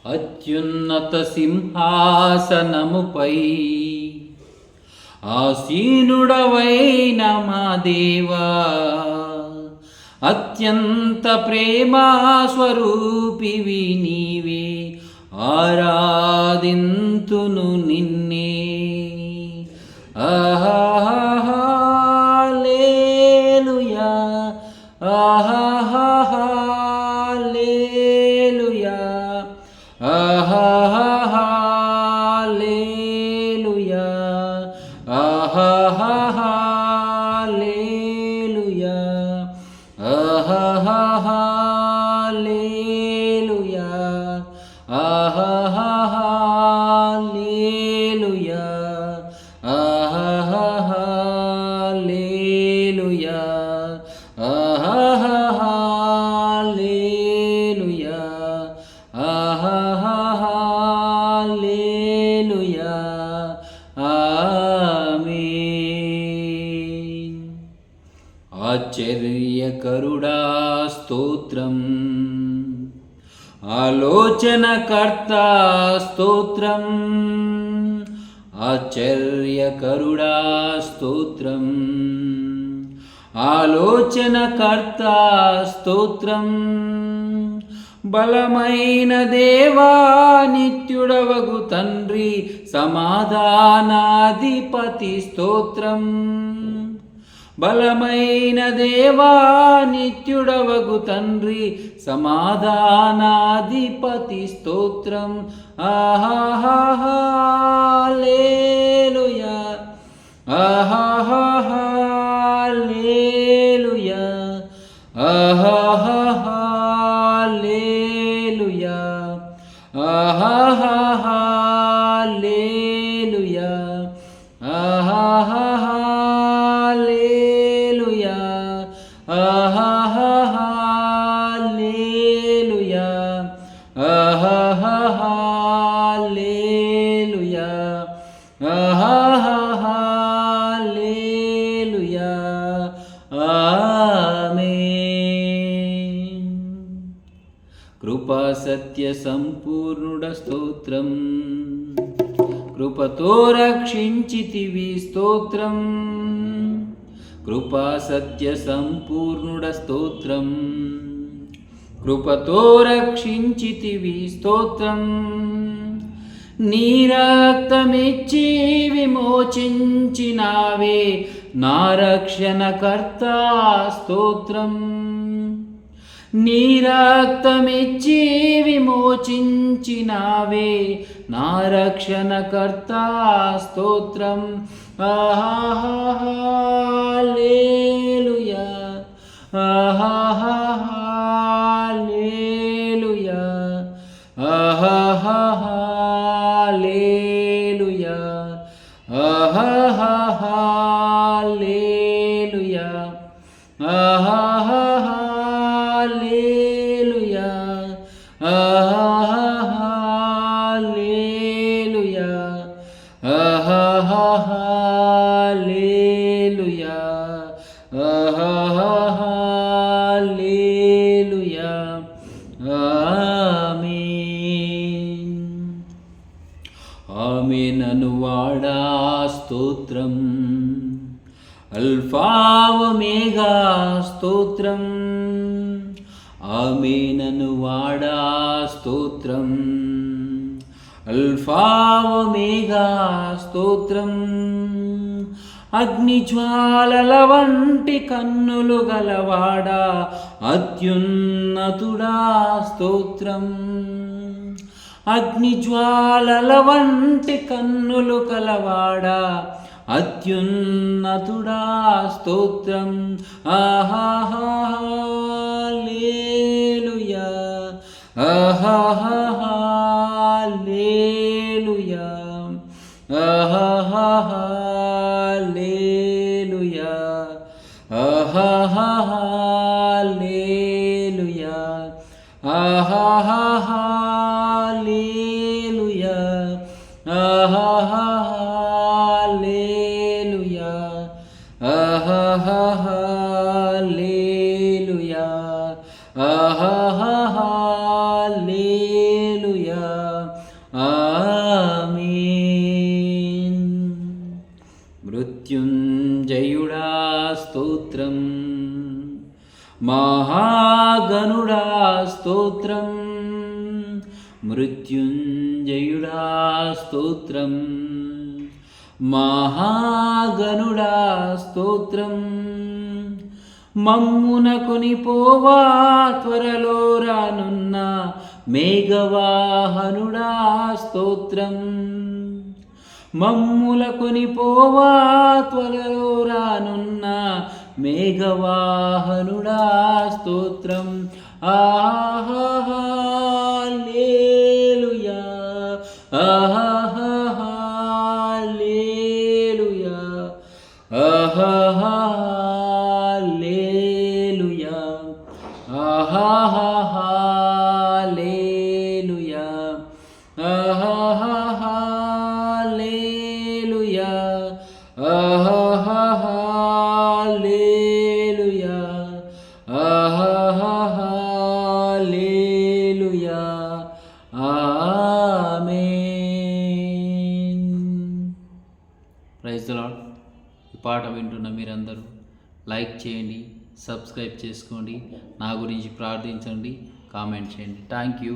అత్యున్నత సింహాసనముపై ఆసీనుడవైన మా దేవా, అత్యంత ప్రేమా స్వరూపివి నీవే, ఆరాధింతును నిన్నే. హల్లెలూయా, హల్లెలూయా, హల్లెలూయా, హల్లెలూయా, హల్లెలూయా, హల్లెలూయా, హల్లెలూయా, హల్లెలూయా, హల్లెలూయా. ఆమేన్. ఆశ్చర్యకరుడా స్తోత్రం, ఆలోచనకర్త స్తోత్రం, ఆశ్చర్యకరుడా స్తోత్రం, ఆలోచనకర్త స్తోత్రం, బలమైన దేవా నిత్యుడవగు తండ్రి సమాధానాధిపతి స్తోత్రం, బలమైన దేవా నిత్యుడవగు తండ్రి సమాధానాధిపతి స్తోత్రం. హల్లెలూయా, హల్లెలూయా, హల్లెలూయా, హల్లెలూయా, హల్లెలూయా, హల్లెలూయా, హల్లెలూయా, హల్లెలూయా. ఆమేన్. కృపా సత్య సంపూర్ణుడ స్తోత్రం, కృపతో రక్షించితివి స్తోత్రం, కృపా సత్య సంపూర్ణుడ స్తోత్రం, కృపతో రక్షించితివి స్తోత్రం, నీ రక్తమిచ్చి విమోచించినావే నా రక్షణకర్త స్తోత్రం, నీ రక్తమిచ్చి విమోచించినావే నా రక్షణకర్త స్తోత్రం. హల్లెలూయా, హల్లెలూయా, హల్లెలూయా, హల్లెలూయా, హల్లెలూయా, హల్లెలూయా, హల్లెలూయా, హల్లెలూయా. ఆమేన్. ఆమేనను వాడా స్తోత్రం, అల్ఫా ఒమేగా స్తోత్రం, ఆమేనను వాడా స్తోత్రం, అల్ఫా ఒమేగా స్తోత్రం, అగ్నిజ్వాలల వంటి కన్నులు గలవాడా అత్యున్నతుడా స్తోత్రం, అగ్నిజ్వాలల వంటి కన్నులు కలవాడా అత్యున్నతుడా స్తోత్రం. హల్లెలూయా, హల్లెలూయా, హల్లెలూయా, హల్లెలూయా, హల్లెలూయా, హల్లెలూయా, హల్లెలూయా, హల్లెలూయా. మహాగణుడా స్తోత్రం, మృత్యుంజయుడా స్తోత్రం, మహాగణుడా స్తోత్రం. మమ్మున కొనిపోవా త్వరలో రానున్న మేఘవాహనుడా స్తోత్రం, మమ్ముల కొనిపోవా త్వరలో రానున్న మేఘవాహనుడా స్తోత్రం. హల్లెలూయా, హల్లెలూయా, హల్లెలూయా, హల్లెలూయా, హల్లెలూయా, హల్లెలూయా, హల్లెలూయా. ఆమేన్. Praise the Lord. ఈ పాట వింటున్న మీరందరూ లైక్ చేయండి, సబ్స్క్రైబ్ చేసుకోండి, నా గురించి ప్రార్థించండి, కామెంట్ చేయండి. Thank you.